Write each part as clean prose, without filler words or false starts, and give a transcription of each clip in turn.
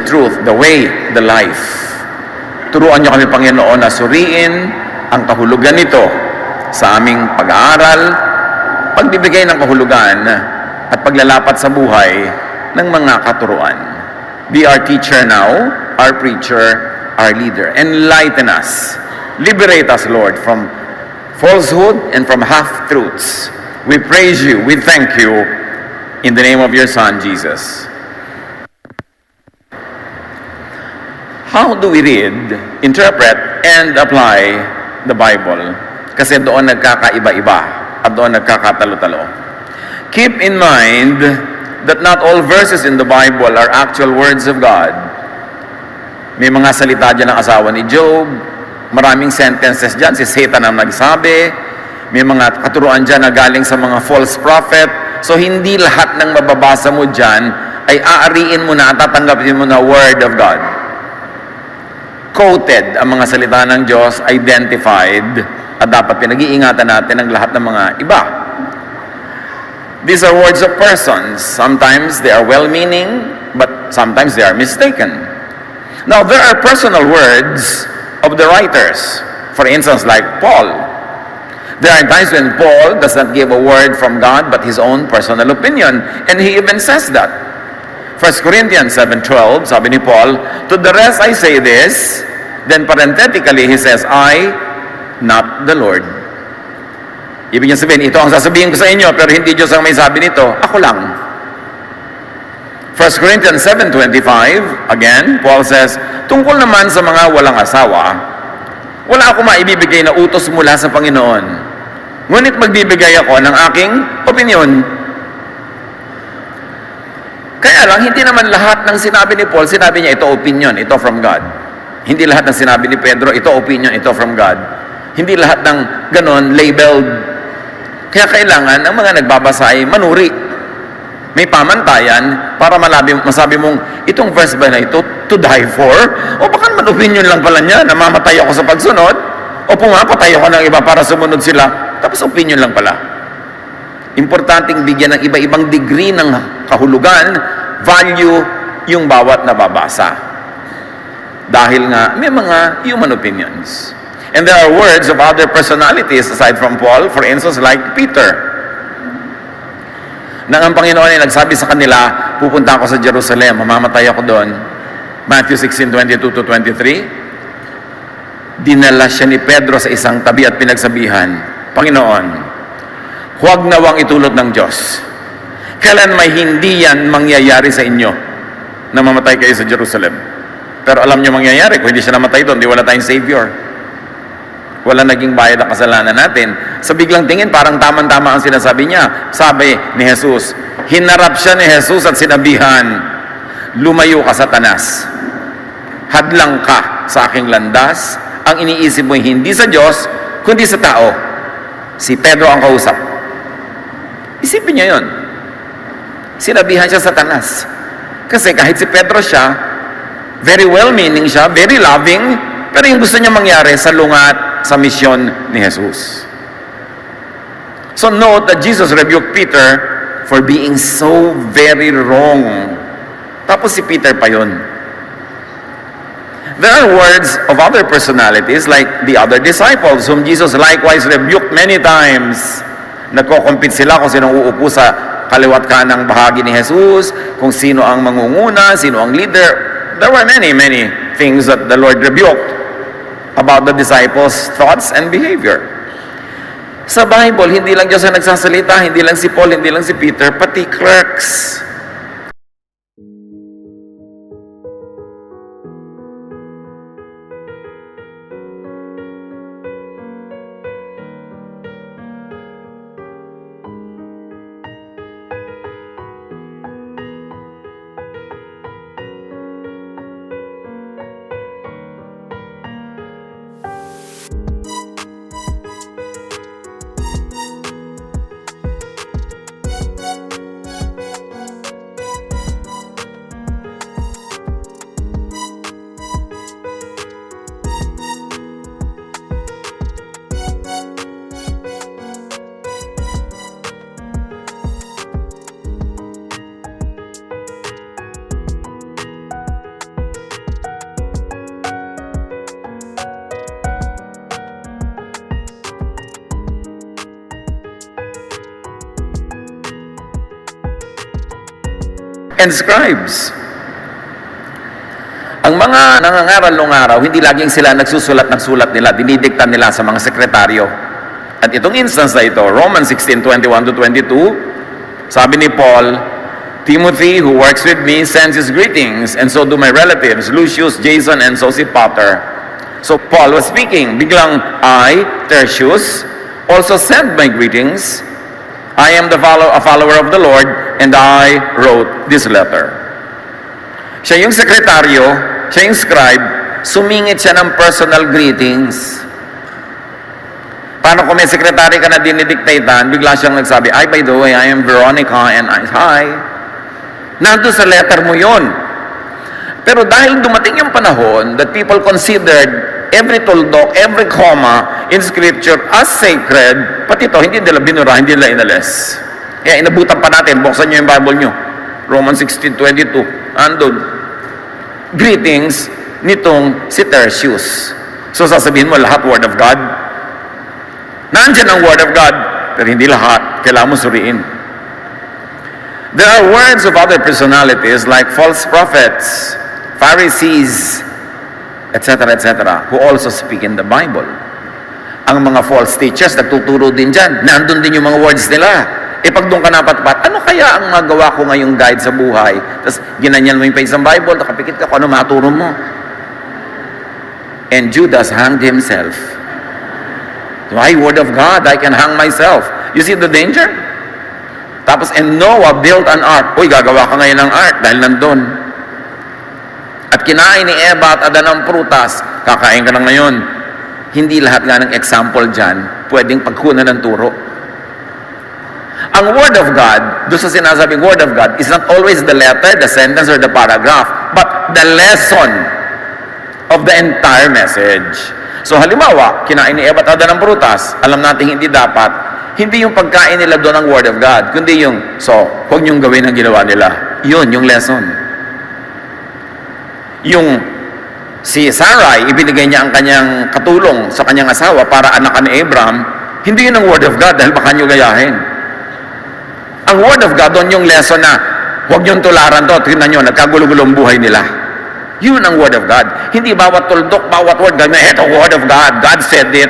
truth, the way, the life. Turuan niyo kami, Panginoon, na suriin ang kahulugan nito sa aming pag-aaral, pagbibigay ng kahulugan, at paglalapat sa buhay ng mga katuruan. Be our teacher now, our preacher, our leader. Enlighten us. Liberate us, Lord, from falsehood and from half-truths. We praise you. We thank you in the name of your Son, Jesus. How do we read, interpret, and apply the Bible? Kasi doon nagkakaiba-iba at doon nagkakatalo-talo. Keep in mind that not all verses in the Bible are actual words of God. May mga salita dyan ng asawa ni Job, maraming sentences dyan, si Satan ang nagsabi, may mga katuruan dyan na galing sa mga false prophet. So hindi lahat ng mababasa mo dyan ay aariin mo na at tatanggapin mo na word of God. Quoted ang mga salita ng Diyos, identified, at dapat pinag-iingatan natin ang lahat ng mga iba. These are words of persons. Sometimes they are well-meaning, but sometimes they are mistaken. Now, there are personal words of the writers. For instance, like Paul. There are times when Paul does not give a word from God, but his own personal opinion. And he even says that. 1 Corinthians 7:12, sabi ni Paul, to the rest I say this, then parenthetically he says, I, not the Lord. Ibig niya sabihin, ito ang sasabihin ko sa inyo, pero hindi Diyos ang may sabi nito, ako lang. 1 Corinthians 7:25, again, Paul says, tungkol naman sa mga walang asawa, wala ako maibibigay na utos mula sa Panginoon. Ngunit magbibigay ako ng aking opinion. Kaya lang, hindi naman lahat ng sinabi ni Paul, sinabi niya, ito opinion, ito from God. Hindi lahat ng sinabi ni Pedro, ito opinion, ito from God. Hindi lahat ng ganon, labeled. Kaya kailangan, ang mga nagbabasa ay manuri. May pamantayan para masabi mong, itong verse ba na ito, to die for? O baka naman opinion lang pala niya, namamatay ako sa pagsunod? O pumapatay ako ng iba para sumunod sila? Tapos opinion lang pala. Importanteng bigyan ng iba-ibang degree ng kahulugan, value, yung bawat nababasa. Dahil nga, may mga human opinions. And there are words of other personalities aside from Paul, for instance, like Peter. Nang ang Panginoon ay nagsabi sa kanila, pupunta ako sa Jerusalem, mamamatay ako doon. Matthew 16:22-23. Dinala siya ni Pedro sa isang tabi at pinagsabihan, Panginoon, huwag nawang itulot ng Diyos. Kailan may hindi yan mangyayari sa inyo na mamatay kayo sa Jerusalem? Pero alam niyo mangyayari, kung hindi siya namatay doon, di wala tayong Savior. Wala naging bayad ang kasalanan natin. Sa biglang tingin, parang tama-tama ang sinasabi niya. Sabi ni Jesus, hinarap siya ni Jesus at sinabihan, lumayo ka, Satanas. Hadlang ka sa aking landas. Ang iniisip mo hindi sa Diyos, kundi sa tao. Si Pedro ang kausap. Isipin niya yun. Sinabihan siya Satanas. Kasi kahit si Pedro siya, very well-meaning siya, very loving, pero yung gusto niya mangyari sa lungat, sa misyon ni Jesus. So note that Jesus rebuked Peter for being so very wrong. Tapos si Peter pa yun. There are words of other personalities like the other disciples whom Jesus likewise rebuked many times. Nagko-compete sila kung sino uupo sa kaliwat kanang bahagi ni Jesus, kung sino ang mangunguna, sino ang leader. There were many things that the Lord rebuked about the disciples' thoughts and behavior. Sa Bible, hindi lang Diyos ang nagsasalita, hindi lang si Paul, hindi lang si Peter, pati clerks. and scribes. Ang mga nangangaral noong araw, hindi laging sila nagsusulat ng sulat nila, dinidikta nila sa mga sekretaryo. At itong instance na ito, Romans 16:21-22, sabi ni Paul, Timothy, who works with me, sends his greetings, and so do my relatives, Lucius, Jason, and Sosipater. So Paul was speaking. Biglang, I, Tertius, also send my greetings. I am a follower of the Lord, and I wrote this letter. Siya yung sekretaryo, siya yung scribe, sumingit siya ng personal greetings. Paano kung may sekretary ka na dinidiktatean, bigla siyang nagsabi, by the way, I am Veronica, and hi. Nandun sa letter mo yon. Pero dahil dumating yung panahon that people considered every tuldok, every comma in Scripture as sacred, pati ito, hindi nila binura, hindi nila inalis. Kaya inabutan pa natin, buksan nyo yung Bible nyo. Romans 16:22, andun. Greetings nitong si Tertius. So sasabihin mo, lahat Word of God? Nandyan ang Word of God, pero hindi lahat. Kailangan mo suriin. There are words of other personalities like false prophets, Pharisees, etc., who also speak in the Bible. Ang mga false teachers, nagtuturo din dyan. Nandun din yung mga words nila. Pag doon ka napatpat, ano kaya ang magawa ko ngayong guide sa buhay? Tapos, ginanyan mo yung page ng Bible, nakapikit ka kung ano maturo mo. And Judas hanged himself. Why, Word of God, I can hang myself. You see the danger? Tapos, and Noah built an ark. Uy, gagawa ka ngayon ng ark dahil nandun. At kinain ni Eva at Adan ng prutas, kakain ka na ngayon. Hindi lahat nga ng example dyan, pwedeng pagkunan ng turo. Ang Word of God, doon sa sinasabing Word of God, is not always the letter, the sentence, or the paragraph, but the lesson of the entire message. So halimbawa, kinain ni Eva at Adan ng prutas, alam natin hindi dapat, hindi yung pagkain nila doon ang Word of God, kundi yung, so, huwag niyong gawin ang ginawa nila. Yun, yung lesson. Yung si Sarai, ibinigay niya ang kanyang katulong sa kanyang asawa para anakan ni Abraham, hindi yun ang Word of God dahil baka niyo gayahin. Ang Word of God, doon yung lesson na, huwag niyong tularan to, tingnan niyo, nagkagulo-gulo ang buhay nila. Yun ang Word of God. Hindi bawat tuldok, bawat word, ito Word of God, God said it,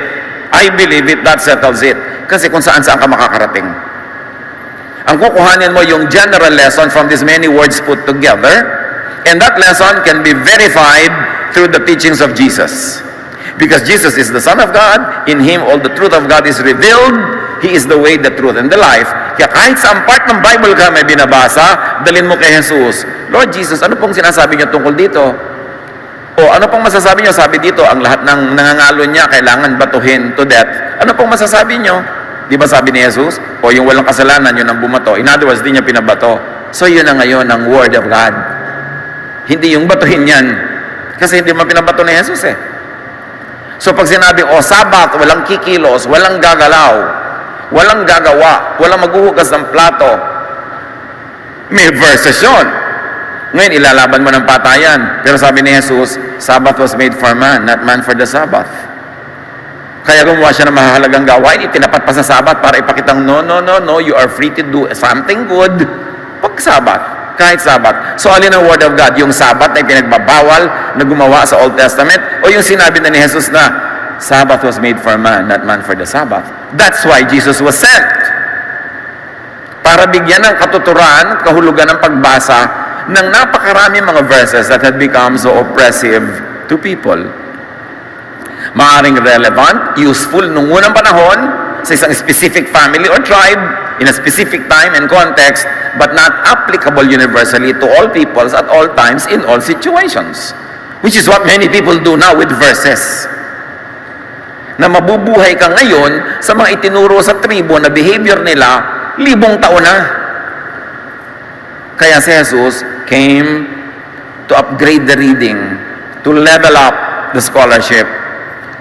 I believe it, that settles it. Kasi kung saan-saan ka makakarating. Ang kukuhanin mo yung general lesson from these many words put together, and that lesson can be verified through the teachings of Jesus. Because Jesus is the Son of God, in Him all the truth of God is revealed, He is the way, the truth, and the life. Kaya kahit saan part ng Bible ka may binabasa, dalhin mo kay Jesus. Lord Jesus, ano pong sinasabi niyo tungkol dito? O ano pong masasabi niyo? Sabi dito, ang lahat ng nangangalo niya kailangan batuhin to death. Ano pong masasabi niyo? Di ba sabi ni Jesus? O yung walang kasalanan, yun ang bumato. In other words, di niya pinabato. So yun na ngayon ang Word of God. Hindi yung batuhin yan. Kasi hindi man pinabato ni Jesus eh. So pag sinabi, Sabat, walang kikilos, walang gagalaw, walang gagawa, walang maghuhugas ng plato, may verses yun. Ngayon, ilalaban mo ng patayan. Pero sabi ni Jesus, Sabbath was made for man, not man for the Sabbath. Kaya gumawa siya ng mahalagang gawain, itinapat pa sa Sabbath para ipakitang, no, you are free to do something good pag Sabbath, kahit Sabbath. So, alin ang Word of God? Yung Sabbath na ipinagbabawal na gumawa sa Old Testament, o yung sinabi na ni Jesus na, Sabbath was made for man, not man for the Sabbath. That's why Jesus was sent. Para bigyan ng katuturan, kahulugan ng pagbasa, ng napakarami mga verses that had become so oppressive to people. Maaring relevant, useful nung unang panahon sa isang specific family or tribe in a specific time and context, but not applicable universally to all peoples at all times in all situations. Which is what many people do now with verses. Na mabubuhay ka ngayon sa mga itinuro sa tribo na behavior nila 1,000 taon na. Kaya si Jesus came to upgrade the reading, to level up the scholarship,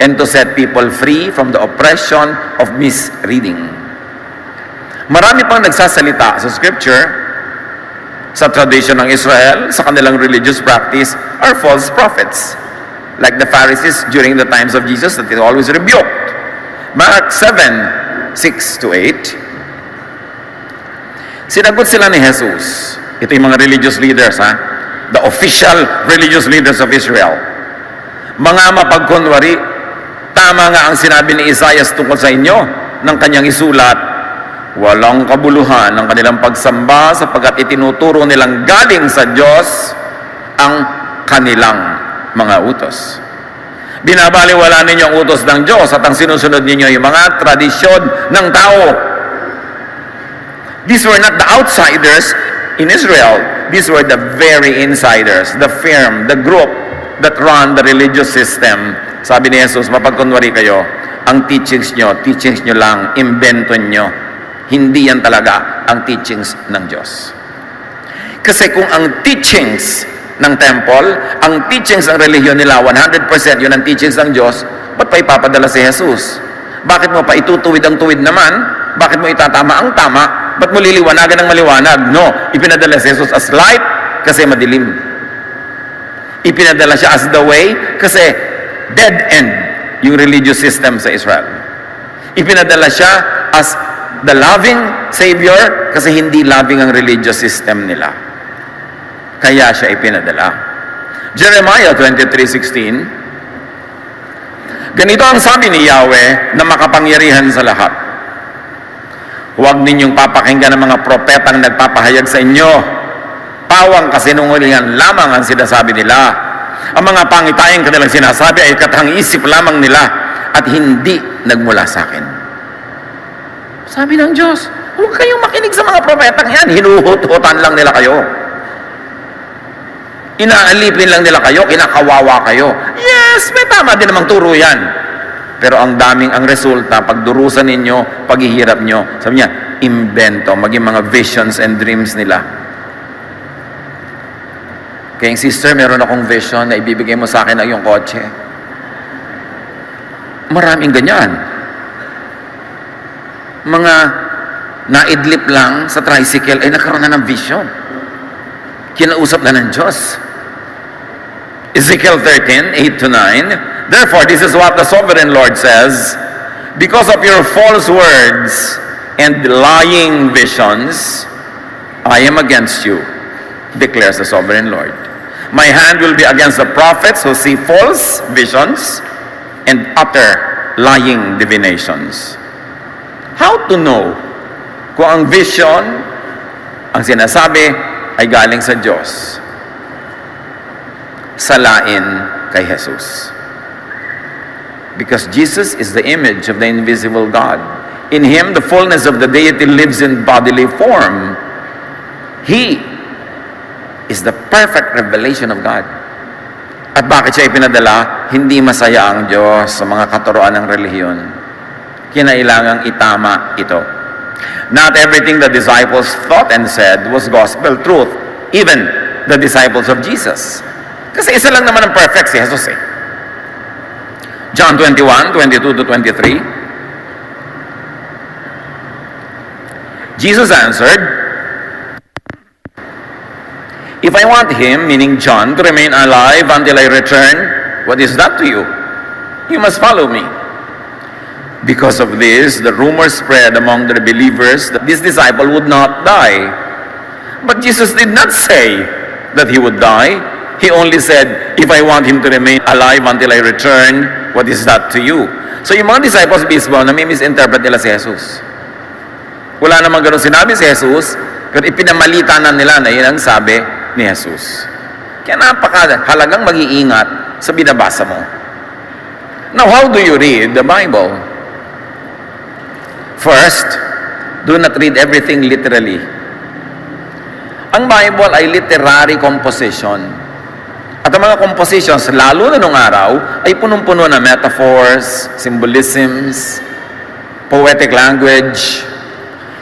and to set people free from the oppression of misreading. Marami pang nagsasalita sa Scripture, sa tradition ng Israel, sa kanilang religious practice, are false prophets, like the Pharisees during the times of Jesus that they always rebuked. Mark 7:6-8, sinagot sila ni Jesus. Ito yung mga religious leaders, ha? The official religious leaders of Israel. Mga mapagkunwari, tama nga ang sinabi ni Isaiah tungkol sa inyo ng kanyang isulat, walang kabuluhan ng kanilang pagsamba sapagkat itinuturo nilang galing sa Diyos ang kanilang mga utos. Binabaliwala ninyo ang utos ng Diyos at ang sinusunod ninyo yung mga tradisyon ng tao. These were not the outsiders in Israel. These were the very insiders, the firm, the group that run the religious system. Sabi ni Jesus, mapagkunwari kayo, ang teachings nyo lang, invento nyo. Hindi yan talaga ang teachings ng Diyos. Kasi kung ang teachings ng temple, ang teachings ng relihiyon nila, 100% yun ang teachings ng Diyos, ba't pa ipapadala si Jesus? Bakit mo pa itutuwid ang tuwid naman? Bakit mo itatama ang tama? Ba't mo liliwanagan ng maliwanag? No, ipinadala si Jesus as light kasi madilim. Ipinadala siya as the way kasi dead end yung religious system sa Israel. Ipinadala siya as the loving Savior kasi hindi loving ang religious system nila. Kaya siya ipinadala. Jeremiah 23:16, ganito ang sabi ni Yahweh na makapangyarihan sa lahat. Huwag ninyong papakinggan ng mga propetang nagpapahayag sa inyo. Pawang kasinungalingan lamang ang sinasabi nila. Ang mga pangitayang kanilang sinasabi ay katang-isip lamang nila at hindi nagmula sa akin. Sabi ng Diyos, huwag kayong makinig sa mga propetang yan. Hinuhut-hutan lang nila kayo. Inaalipin lang nila kayo, kinakawawa kayo. Yes, may tama din namang turo yan. Pero ang daming ang resulta, pagdurusan ninyo, paghihirap nyo, sabi niya, invento, maging mga visions and dreams nila. Kaya sister, meron akong vision na ibibigay mo sa akin ang iyong kotse. Maraming ganyan. Mga naidlip lang sa tricycle, ay nagkaroon na ng vision. Kinausap na ng Diyos. Ezekiel 13:8-9, therefore, this is what the sovereign Lord says, because of your false words and lying visions, I am against you, declares the sovereign Lord. My hand will be against the prophets who see false visions and utter lying divinations. How to know kung ang vision, ang sinasabi, ay galing sa Diyos? Salain kay Jesus. Because Jesus is the image of the invisible God. In Him, the fullness of the deity lives in bodily form. He is the perfect revelation of God. At bakit siya ipinadala? Hindi masaya ang Diyos sa mga katuroan ng relihiyon. Kinailangang itama ito. Not everything the disciples thought and said was gospel truth. Even the disciples of Jesus. Kasi isa lang naman ang perfect si Jesus eh. John 21:22-23. Jesus answered, if I want him, meaning John, to remain alive until I return, what is that to you? You must follow me. Because of this, the rumor spread among the believers that this disciple would not die. But Jesus did not say that he would die. He only said, if I want him to remain alive until I return, what is that to you? So yung mga disciples mismo, nami-misinterpret nila si Jesus. Wala namang ganun sinabi si Jesus, pero ipinamalita na nila na yun ang sabi ni Jesus. Kaya napakahalagang mag-iingat sa binabasa mo. Now, how do you read the Bible? First, do not read everything literally. Ang Bible ay literary composition. At ang mga compositions, lalo na nung araw, ay punong-puno na metaphors, symbolisms, poetic language.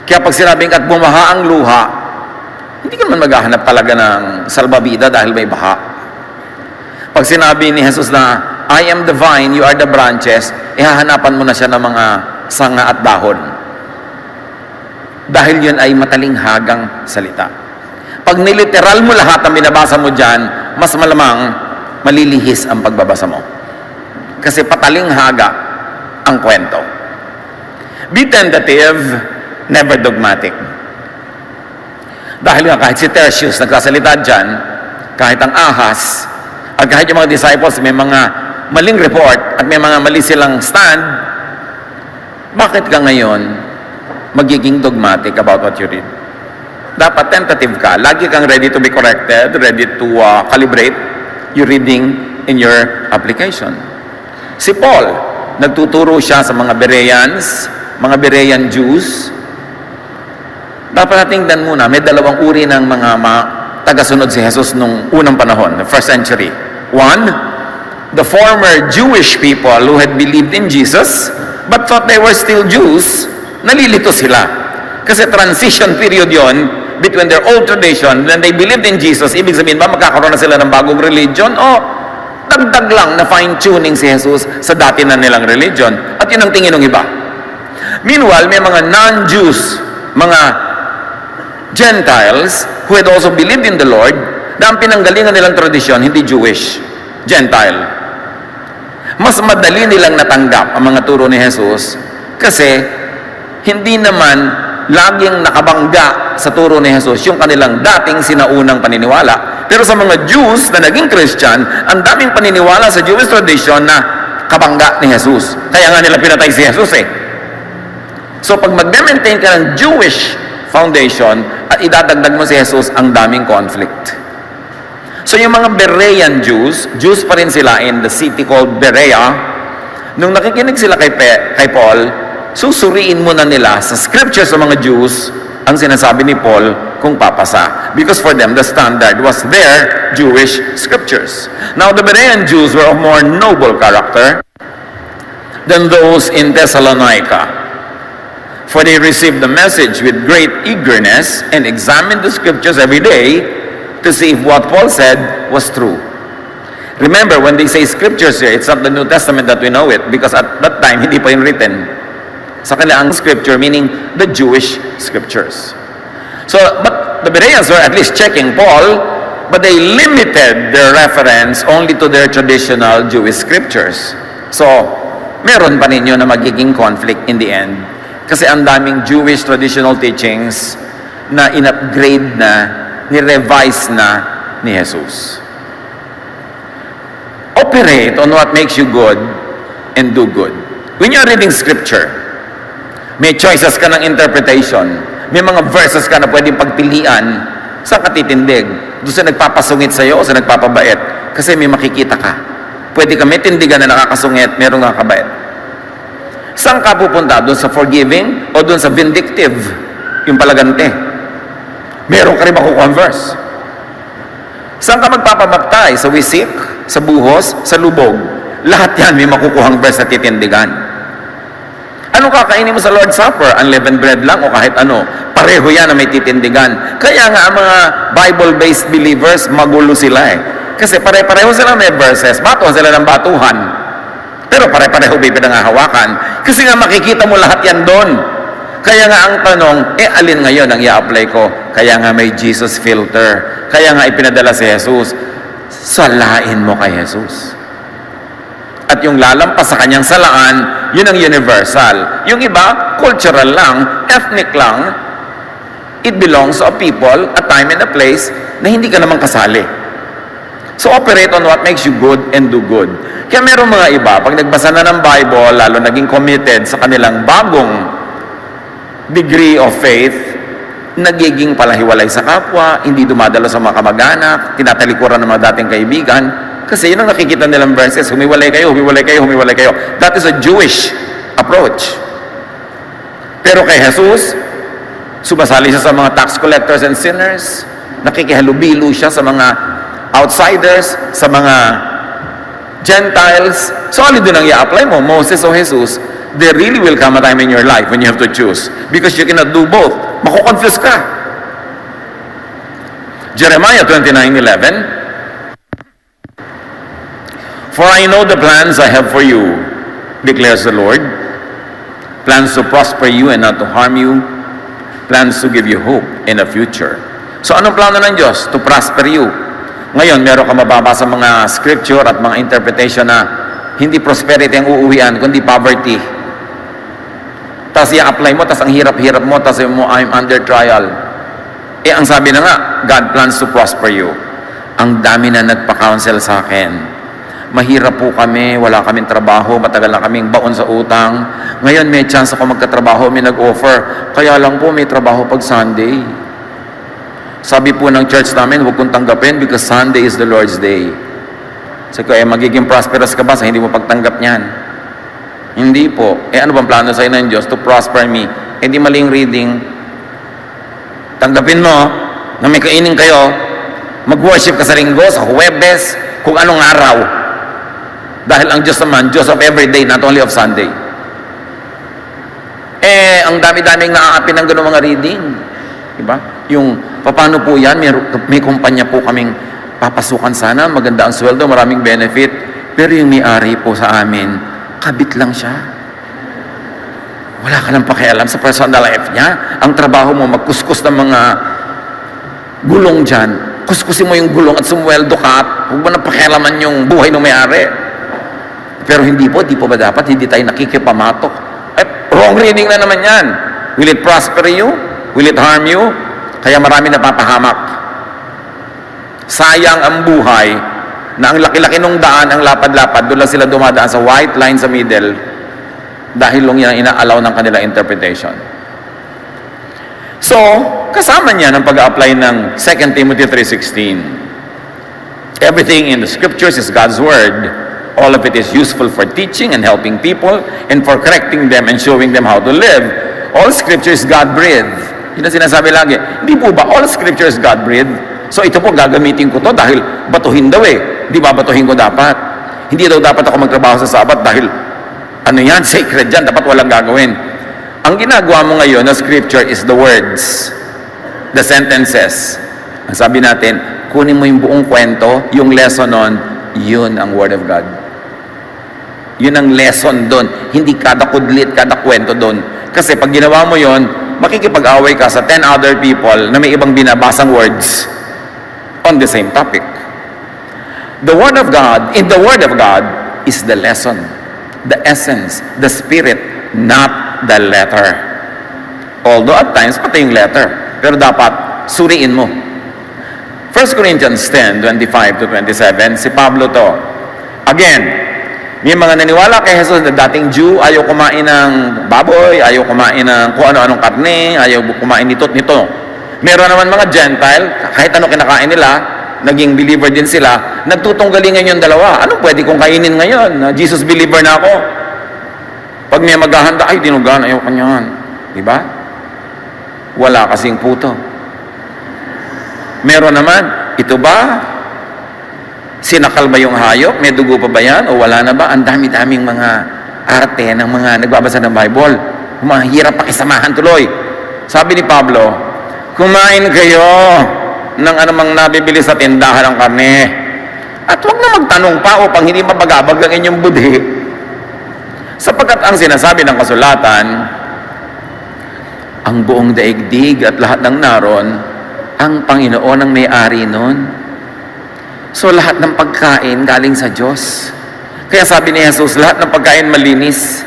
Kaya pag sinabing at bumaha ang luha, hindi ka naman maghahanap talaga ng salbabida dahil may baha. Pag sinabi ni Jesus na, I am the vine, you are the branches, ihahanapan mo na siya ng mga sanga at dahon. Dahil yun ay matalinghagang salita. Pag niliteral mo lahat ang binabasa mo dyan, mas malamang malilihis ang pagbabasa mo. Kasi patalinghaga ang kwento. Be tentative, never dogmatic. Dahil nga kahit si Tertius nagsasalita dyan, kahit ang ahas, at kahit yung mga disciples may mga maling report at may mga mali silang stand, bakit ka ngayon magiging dogmatic about what you read? Dapat tentative ka. Lagi kang ready to be corrected, ready to calibrate your reading in your application. Si Paul, nagtuturo siya sa mga Bereans, mga Berean Jews. Dapat nating tingnan muna, may dalawang uri ng mga tagasunod si Jesus nung unang panahon, the first century. One, the former Jewish people who had believed in Jesus but thought they were still Jews, nalilito sila. Kasi transition period yon between their old tradition, when they believed in Jesus, ibig sabihin ba magkakaroon na sila ng bagong religion? O dagdag lang na fine-tuning si Jesus sa dati na nilang religion. At yun ang tingin ng iba. Meanwhile, may mga non-Jews, mga Gentiles who had also believed in the Lord, na ang pinanggalingan nilang tradisyon, hindi Jewish, Gentile. Mas madali nilang natanggap ang mga turo ni Jesus kasi hindi naman laging nakabangga sa turo ni Jesus yung kanilang dating sinaunang paniniwala. Pero sa mga Jews na naging Christian, ang daming paniniwala sa Jewish tradition na kabangga ni Jesus. Kaya nga nila pinatay si Jesus eh. So pag mag-maintain ka ng Jewish foundation at idadagdag mo si Jesus, ang daming conflict. So yung mga Berean Jews, Jews pa rin sila in the city called Berea, nung nakikinig sila kay Paul, susuriin muna nila sa scriptures ng mga Jews ang sinasabi ni Paul kung papasa. Because for them, the standard was their Jewish scriptures. Now, the Berean Jews were of more noble character than those in Thessalonica. For they received the message with great eagerness and examined the scriptures every day to see if what Paul said was true. Remember, when they say scriptures here, it's not the New Testament that we know it because at that time, hindi pa yung written. Sa kanilang scripture, meaning the Jewish scriptures. So, but the Bereans were at least checking Paul, but they limited their reference only to their traditional Jewish scriptures. So, meron pa ninyo na magiging conflict in the end. Kasi ang daming Jewish traditional teachings na in-upgrade na, ni-revise na ni Jesus. Operate on what makes you good and do good. When you're reading scripture, may choices ka ng interpretation. May mga verses ka na pwedeng pagpilian. Saan ka titindig? Doon sa nagpapasungit sa'yo o sa nagpapabait? Kasi may makikita ka. Pwede ka may tindigan na nakakasungit, merong nakakabait. Saan ka pupunta? Doon sa forgiving o doon sa vindictive? Yung palagante. Meron ka rin makukuha ang verse. Saan ka magpapabaptay? Sa wisik? Sa buhos? Sa lubog? Lahat yan may makukuhang verse na titindigan. Ano kakainin mo sa Lord's Supper? Unleavened bread lang o kahit ano? Pareho yan na may titindigan. Kaya nga ang mga Bible-based believers, magulo sila eh. Kasi pare-pareho sila may verses. Batuhan sila ng batuhan. Pero pare-pareho may pinangahawakan. Kasi nga makikita mo lahat yan doon. Kaya nga ang tanong, alin ngayon ang i-apply ko? Kaya nga may Jesus filter. Kaya nga ipinadala si Jesus. Salain mo kay Jesus. At yung lalampas sa kanyang salaan, yun ang universal. Yung iba, cultural lang, ethnic lang. It belongs to a people, a time and a place na hindi ka naman kasali. So operate on what makes you good and do good. Kaya meron mga iba, pag nagbasa na ng Bible, lalo naging committed sa kanilang bagong degree of faith, nagiging palahiwalay sa kapwa, hindi dumadalo sa mga kamag-anak, tinatalikuran ng mga dating kaibigan, kasi yun ang nakikita nilang verses, humiwalay kayo, humiwalay kayo, humiwalay kayo. That is a Jewish approach. Pero kay Jesus, sumasali siya sa mga tax collectors and sinners, nakikihalubilo siya sa mga outsiders, sa mga Gentiles. So ano doon ang i-apply mo, Moses o Jesus? There really will come a time in your life when you have to choose. Because you cannot do both. Makukonfuse ka. Jeremiah 29:11. For I know the plans I have for you, declares the Lord. Plans to prosper you and not to harm you. Plans to give you hope in the future. So anong plano ng Diyos? To prosper you. Ngayon, meron ka mababasa mga scripture at mga interpretation na hindi prosperity ang uuwian, kundi poverty. Tapos i-apply mo, tapos ang hirap-hirap mo, tapos mo, I'm under trial. Ang sabi na nga, God plans to prosper you. Ang dami na nagpa-counsel sa akin. Mahirap po kami, wala kaming trabaho, matagal na kaming baon sa utang. Ngayon may chance ako magkatrabaho, may nag-offer. Kaya lang po may trabaho pag Sunday. Sabi po ng church namin, huwag kong tanggapin because Sunday is the Lord's Day. Sabi ko, magiging prosperous ka ba sa hindi mo pagtanggap niyan? Hindi po. Ano bang plano sa'yo ng Diyos? To prosper me. Di maling reading. Tanggapin mo na may kainin kayo, mag-worship ka sa Linggo, sa Huwebes, kung anong araw. Dahil ang Diyos naman, Diyos of every day, not only of Sunday. Ang dami-daming naaapi ng gano'ng mga reading. Diba? Yung, paano po yan? May kumpanya po kaming papasukan sana, maganda ang sweldo, maraming benefit. Pero yung may-ari po sa amin, kabit lang siya. Wala ka nang pakialam sa personal life niya. Ang trabaho mo, magkuskus ng mga gulong dyan. Kuskusin mo yung gulong at sumweldo ka at huwag mo nang pakialaman yung buhay ng may-ari. Pero hindi po ba dapat? Hindi tayo nakikipamatok. Wrong reading na naman yan. Will it prosper you? Will it harm you? Kaya marami napapahamak. Sayang ang buhay na ang laki-laki nung daan, ang lapad-lapad, doon lang sila dumadaan sa white line sa middle dahil lang yan ang ina-allow ng kanila interpretation. So, kasama niya ng pag-a-apply ng 2 Timothy 3:16. Everything in the scriptures is God's word. All of it is useful for teaching and helping people and for correcting them and showing them how to live. All scripture is God-breathed. Yun ang sinasabi lagi. Hindi po ba all scripture is God-breathed? So ito po, gagamitin ko to dahil batuhin daw Di ba batuhin ko dapat? Hindi daw dapat ako magtrabaho sa Sabat dahil ano yan, sacred yan, dapat walang gagawin. Ang ginagawa mo ngayon na scripture is the words, the sentences. Ang sabi natin, kunin mo yung buong kwento, yung lesson nun, yun ang Word of God. Yun ang lesson doon. Hindi kada kudlit, kada kwento doon. Kasi pag ginawa mo yun, makikipag-away ka sa 10 other people na may ibang binabasang words on the same topic. The Word of God, in the Word of God, is the lesson, the essence, the spirit, not the letter. Although at times, pati yung letter. Pero dapat, suriin mo. 1 Corinthians 10:25-27, si Pablo to. Again, may mga naniwala kay Jesus na dating Jew, ayaw kumain ng baboy, ayaw kumain ng kung ano-anong karne, ayaw kumain nito at nito. Meron naman mga Gentile, kahit ano kinakain nila, naging believer din sila, nagtutunggalingan yung dalawa. Ano pwede kong kainin ngayon? Jesus believer na ako. Pag may maghahanda, ay dinugan, ayaw kanyan. Diba? Wala kasing puto. Meron naman, ito ba? Sinakal ba yung hayop? May dugo pa ba yan? O wala na ba? Ang dami-daming mga arte ng mga nagbabasa ng Bible. Mahirap pakisamahan tuloy. Sabi ni Pablo, kumain kayo ng anumang nabibili sa tindahan ng karne. At huwag na magtanong pa upang hindi mapagabag ang inyong budhi. Sapagkat ang sinasabi ng kasulatan, ang buong daigdig at lahat ng naroon, ang Panginoon ang may-ari nun. So lahat ng pagkain galing sa Diyos. Kaya sabi ni Jesus, lahat ng pagkain malinis.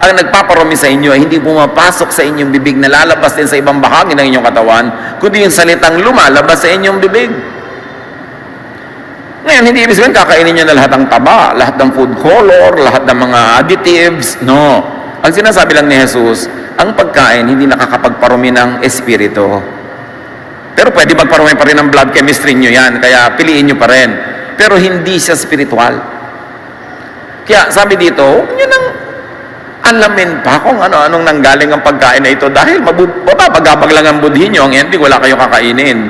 Ang nagpaparumi sa inyo ay hindi pumapasok sa inyong bibig na lalabas din sa ibang bahagi ng inyong katawan, kundi yung salitang lumalabas sa inyong bibig. Ngayon, hindi ibig sabihin kakainin nyo na lahat ng taba, lahat ng food color, lahat ng mga additives. No. Ang sinasabi lang ni Jesus, ang pagkain hindi nakakapagparumi ng espiritu. Pero pwede magparumi pa rin ng blood chemistry nyo yan, kaya piliin nyo pa rin. Pero hindi siya spiritual. Kaya sabi dito, huwag nyo nang alamin pa kung ano-anong nanggaling ang pagkain na ito dahil mapapagabag lang ang budhi nyo, ang ending wala kayo kakainin.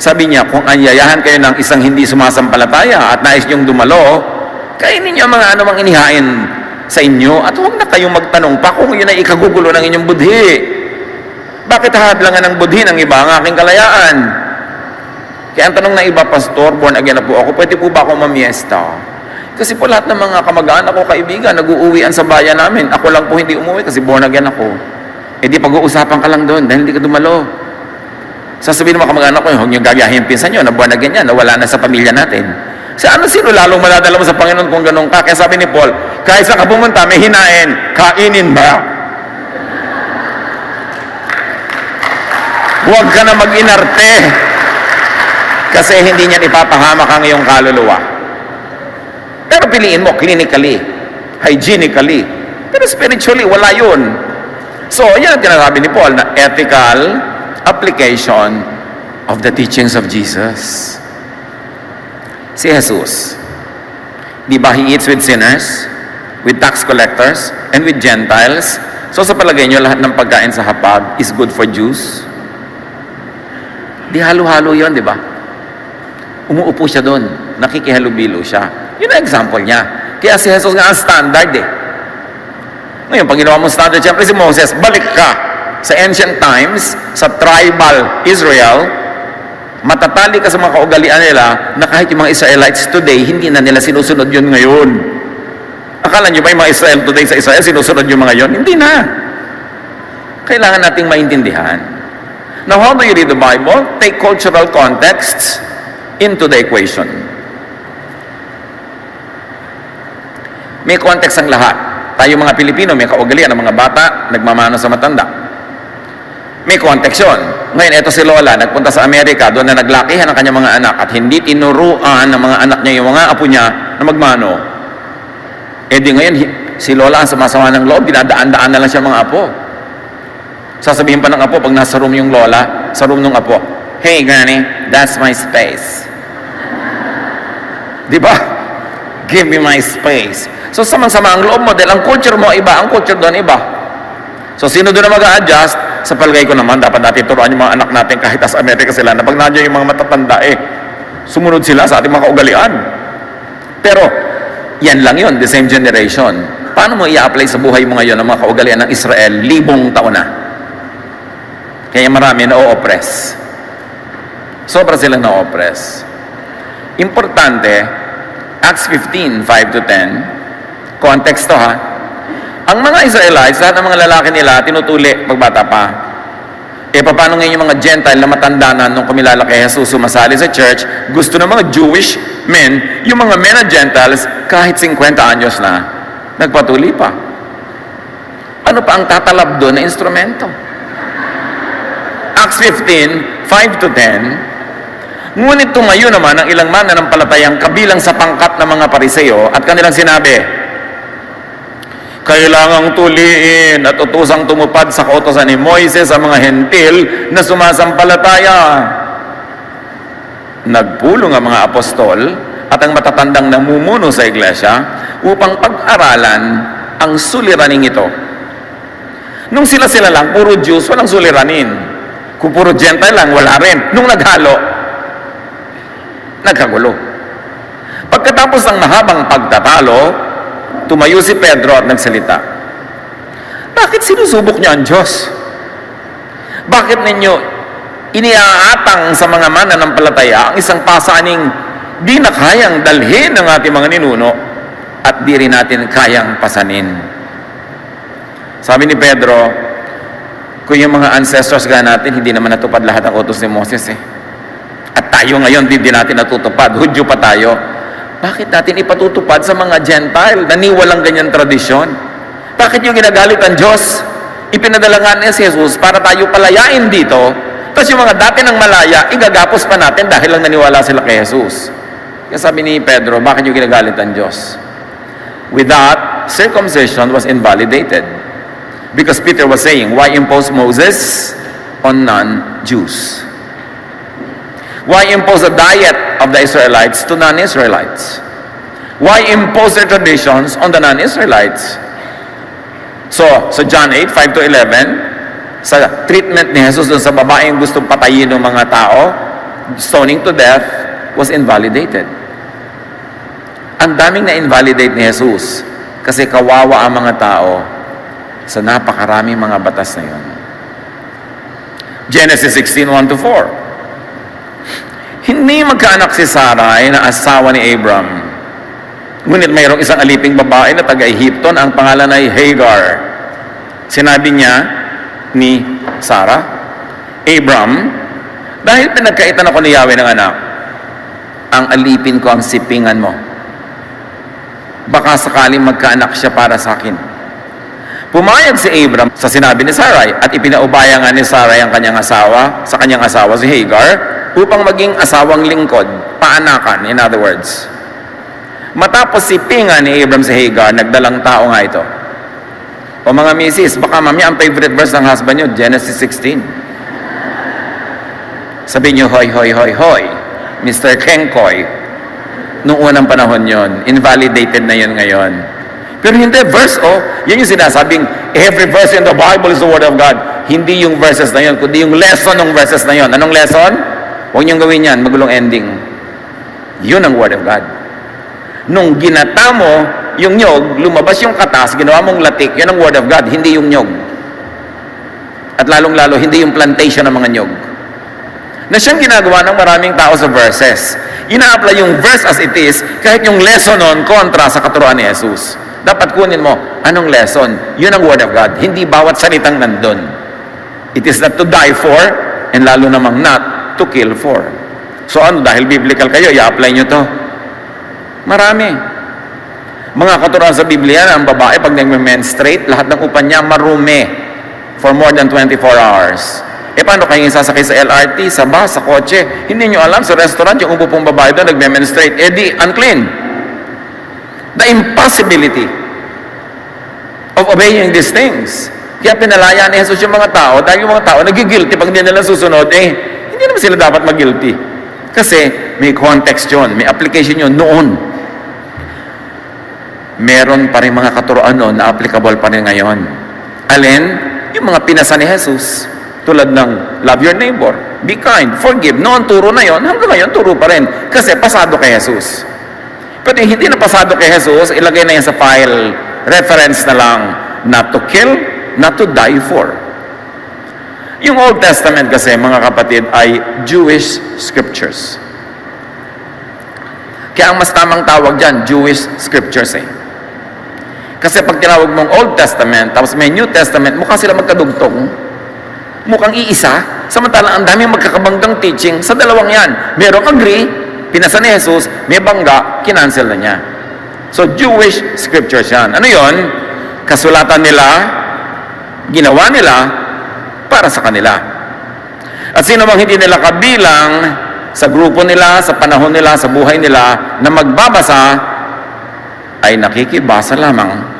Sabi niya, kung anyayahan kayo ng isang hindi sumasampalataya at nais nyong dumalo, kainin nyo mga anumang inihain sa inyo at huwag na kayong magtanong pa kung yun ay ikagugulo ng inyong budhi. Bakit hahadlangan ng budhi ng iba ang aking kalayaan? Kaya ang tanong ng iba, Pastor, born again na po ako, pwede po ba ako mamiesta? Kasi po lahat ng mga kamag-anak ko, kaibigan, nag-uuwian sa bayan namin. Ako lang po hindi umuwi kasi born again ako. Di pag-uusapan ka lang doon dahil hindi ka dumalo. Sasabihin ng mga kamag-anak ko, huwag niyo gagayahin pinsan niyo na born again yan, na wala na sa pamilya natin. Sino lalong madadala mo sa Panginoon kung ganun ka? Kaya sabi ni Paul, kahit sa ka pumunta, may hinain, kainin ba? Huwag ka na mag-inarte. Kasi hindi niyan ipapahamak ang iyong kaluluwa. Pero piliin mo clinically, hygienically. Pero spiritually, wala yun. So, yan ang tinasabi ni Paul na ethical application of the teachings of Jesus. Si Jesus, di ba he eats with sinners, with tax collectors, and with Gentiles? So sa palagay nyo, lahat ng pagkain sa hapag is good for Jews? Di halo-halo yun, di ba? Umuupo siya doon, nakikihalubilo siya. Yun ang example niya. Kaya si Jesus nga ang standard eh. Ngayon, pag ginawa mo standard, siyempre si Moses, balik ka sa ancient times, sa tribal Israel, matatali ka sa mga kaugalian nila na kahit yung mga Israelites today, hindi na nila sinusunod yun ngayon. Akala nyo ba yung mga Israel today sa Israel, sinusunod yung mga yun? Hindi na. Kailangan nating maintindihan. Now, how do you read the Bible? Take cultural contexts into the equation. May context ang lahat. Tayo mga Pilipino, may kaugalian ng mga bata, nagmamano sa matanda. May context yun. Ngayon, eto si Lola, nagpunta sa Amerika, doon na naglakihan ang kanyang mga anak at hindi tinuruan ng mga anak niya, yung mga apo niya, na magmano. Eh di ngayon, si Lola ang sumasama ng loob, dinadaan-daan na lang siya mga apo. Sasabihin pa ng apo, pag nasa room yung Lola, sa room ng apo, "Hey, Granny, that's my space." Di ba? Give me my space. So, samang-sama ang loob mo, dahil ang culture mo iba, ang culture doon iba. So, sino doon na mag-a-adjust? Sa palagay ko naman, dapat natin turuan yung mga anak natin kahit sa Amerika sila na pag nandiyan yung mga matatanda sumunod sila sa ating mga kaugalian. Pero, yan lang yun, the same generation. Paano mo i-apply sa buhay mo ngayon ang mga kaugalian ng Israel 1,000 taon na? Kaya marami na-oppress. Sobra silang na-oppress. Importante, Acts 15, 5-10, context to ha. Ang mga Israelites, lahat ng mga lalaki nila, tinutuli pagbata pa. Paano ngayon yung mga Gentile na matanda na nung kumilala kay Jesus, sumasali sa church, gusto ng mga Jewish men, yung mga men na Gentiles, kahit 50 anyos na, nagpatuli pa. Ano pa ang tatalab doon na instrumento? Acts 15, 5-10, ngunit tumayo naman ang ilang mananampalatayang kabilang sa pangkat ng mga Pariseo at kanilang sinabi, kailangang tuliin at utusang tumupad sa kautosan ni Moises sa mga hentil na sumasampalataya. Nagpulong ang mga apostol at ang matatandang namumuno sa iglesia upang pag-aralan ang suliraning ito. Nung sila-sila lang, puro Jews, walang suliranin. Kung puro Gentile lang, wala rin. Nung naghalo, nagkagulo. Pagkatapos ng mahabang pagtatalo, tumayo si Pedro at nagsalita. Bakit sinusubok niyo ang Diyos? Bakit ninyo iniaatang sa mga mananampalataya ang isang pasaning di na kayang dalhin ng ating mga ninuno at di rin natin kayang pasanin? Sabi ni Pedro, kung yung mga ancestors ga natin, hindi naman natupad lahat ang utos ni Moses At tayo ngayon, hindi natin natutupad. Hudyo pa tayo. Bakit natin ipatutupad sa mga Gentile? Naniwalang ganyan tradisyon. Bakit yung ginagalit ang Diyos? Ipinadala nga niya si Jesus para tayo palayain dito. Tapos yung mga dati ng malaya, igagapos pa natin dahil lang naniwala sila kay Jesus. Kaya sabi ni Pedro, bakit yung ginagalit ang Diyos? With that, circumcision was invalidated. Because Peter was saying, why impose Moses on non-Jews? Why impose the diet of the Israelites to non-Israelites? Why impose their traditions on the non-Israelites? So John 8, 5-11, sa treatment ni Jesus dun sa babaeng gustong patayin ng mga tao, stoning to death, was invalidated. Ang daming na-invalidate ni Jesus kasi kawawa ang mga tao sa napakaraming mga batas na yun. Genesis 16, 1-4. Hindi magkaanak si Sarai na asawa ni Abram. Ngunit mayroong isang aliping babae na taga-Ehipto na ang pangalan ay Hagar. Sinabi niya ni Sarah, Abram, dahil pinagkaitan ako ni Yahweh ng anak, ang alipin ko ang sipingan mo. Baka sakaling magkaanak siya para sa akin. Pumayag si Abram sa sinabi ni Sarai at ipinaubaya nga ni Sarai ang kanyang asawa, sa kanyang asawa si Hagar, upang maging asawang lingkod, paanakan, in other words. Matapos sipingan ni Abram si Hagar, nagdalang tao nga ito. O mga misis, baka mamaya ang favorite verse ng husband nyo, Genesis 16. Sabi nyo, hoy, hoy, hoy, hoy, Mr. Kengkoy. Noong unang panahon yon, invalidated na yon ngayon. Pero hindi, verse yan yung sinasabing, every verse in the Bible is the Word of God. Hindi yung verses na yon, kundi yung lesson ng verses na yon. Anong lesson? Huwag niyong gawin yan, magulong ending. Yun ang Word of God. Nung ginata mo yung nyog, lumabas yung katas, ginawa mong latik, yun ang Word of God, hindi yung nyog. At lalong-lalo, hindi yung plantation ng mga nyog. Na siyang ginagawa ng maraming tao sa verses. Ina-apply yung verse as it is, kahit yung lesson nun kontra sa katuruan ni Jesus. Dapat kunin mo, anong lesson? Yun ang Word of God. Hindi bawat salitang nandun. It is not to die for, and lalo namang not to kill for. So ano, dahil biblical kayo, i-apply nyo to. Marami. Mga katuruan sa Biblia, ang babae pag nag-menstruate, lahat ng upan niya marumi for more than 24 hours. Paano kayo sasakay sa LRT, sa bus, sa kotse? Hindi nyo alam, sa restaurant, yung upo pong babae doon, nag-menstruate, di, unclean. The impossibility of obeying these things. Kaya pinalaya ni Jesus yung mga tao, dahil yung mga tao nagigilty pag hindi nila susunod, hindi naman sila dapat mag-guilty. Kasi may context yun, may application yun noon. Meron pa rin mga katuroan noon na applicable pa rin ngayon. Alin? Yung mga pinasa ni Jesus. Tulad ng love your neighbor, be kind, forgive. Noon turo na yon, hanggang ngayon turo pa rin. Kasi pasado kay Jesus. Pero hindi na pasado kay Jesus, ilagay na yan sa file, reference na lang, not to kill, not to die for. Yung Old Testament kasi, mga kapatid, ay Jewish scriptures. Kaya ang mas tamang tawag dyan, Jewish scriptures Kasi pag tinawag mong Old Testament, tapos may New Testament, mukha sila magkadugtong. Mukhang iisa, samantalang ang daming magkakabanggang teaching sa dalawang yan. Merong agree, pinasa ni Jesus, may bangga, kinancel na niya. So, Jewish scriptures yan. Ano yon? Kasulatan nila, ginawa nila, para sa kanila. At sino mang hindi nila kabilang sa grupo nila, sa panahon nila, sa buhay nila, na magbabasa, ay nakikibasa lamang.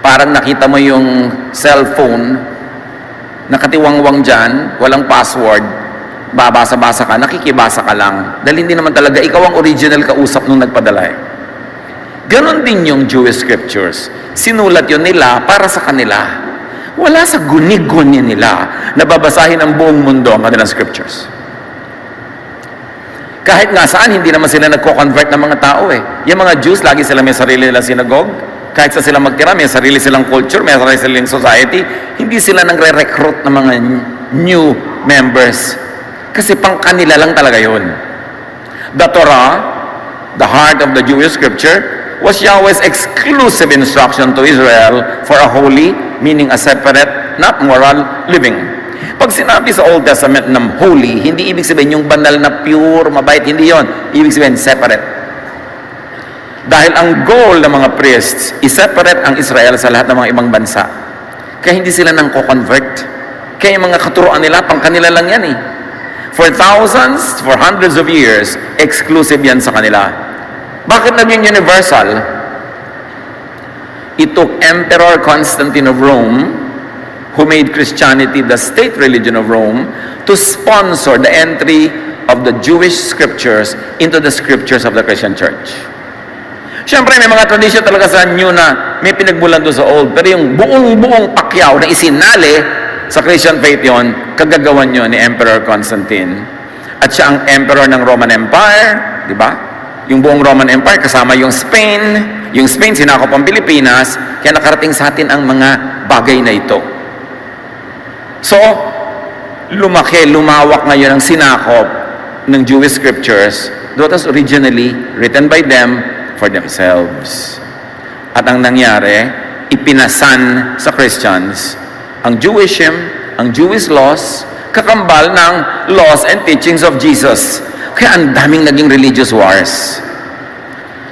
Parang nakita mo yung cellphone, nakatiwangwang dyan, walang password, babasa-basa ka, nakikibasa ka lang. Dahil hindi naman talaga, ikaw ang original kausap nung nagpadala Ganon din yung Jewish scriptures. Sinulat yun nila para sa kanila. Wala sa gunig-gunya nila na babasahin ang buong mundo ang kanilang scriptures. Kahit nga saan, hindi naman sila nagko-convert ng mga tao Yung mga Jews, lagi sila may sarili nilang synagogue. Kahit sa sila magtira, may sarili silang culture, may sarili silang society. Hindi sila nagre-recruit ng mga new members. Kasi pang kanila lang talaga yun. The Torah, the heart of the Jewish scripture, was Yahweh's exclusive instruction to Israel for a holy, meaning a separate, not moral, living. Pag sinabi sa Old Testament ng holy, hindi ibig sabihin yung banal na pure, mabait, hindi yon. Ibig sabihin separate. Dahil ang goal ng mga priests, i-separate ang Israel sa lahat ng mga ibang bansa. Kaya hindi sila nang ko-convert. Kaya yung mga katuroan nila, pang kanila lang yan For thousands, for hundreds of years, exclusive yan sa kanila. Bakit naging universal? it took Emperor Constantine of Rome, who made Christianity the state religion of Rome, to sponsor the entry of the Jewish scriptures into the scriptures of the Christian Church. Siyempre, may mga tradisyon talaga sa New na may pinagmulan doon sa Old, pero yung buong pakyaw na isinali sa Christian faith yon, kagagawan yun ni Emperor Constantine. At siya ang emperor ng Roman Empire, di ba? Yung buong Roman Empire, kasama yung Spain. Yung Spain, sinakop ang Pilipinas, kaya nakarating sa atin ang mga bagay na ito. So, lumawak ngayon ang sinakop ng Jewish scriptures that was originally written by them for themselves. At ang nangyari, ipinasan sa Christians ang Jewishism, ang Jewish laws, kakambal ng laws and teachings of Jesus. Kaya ang daming naging religious wars.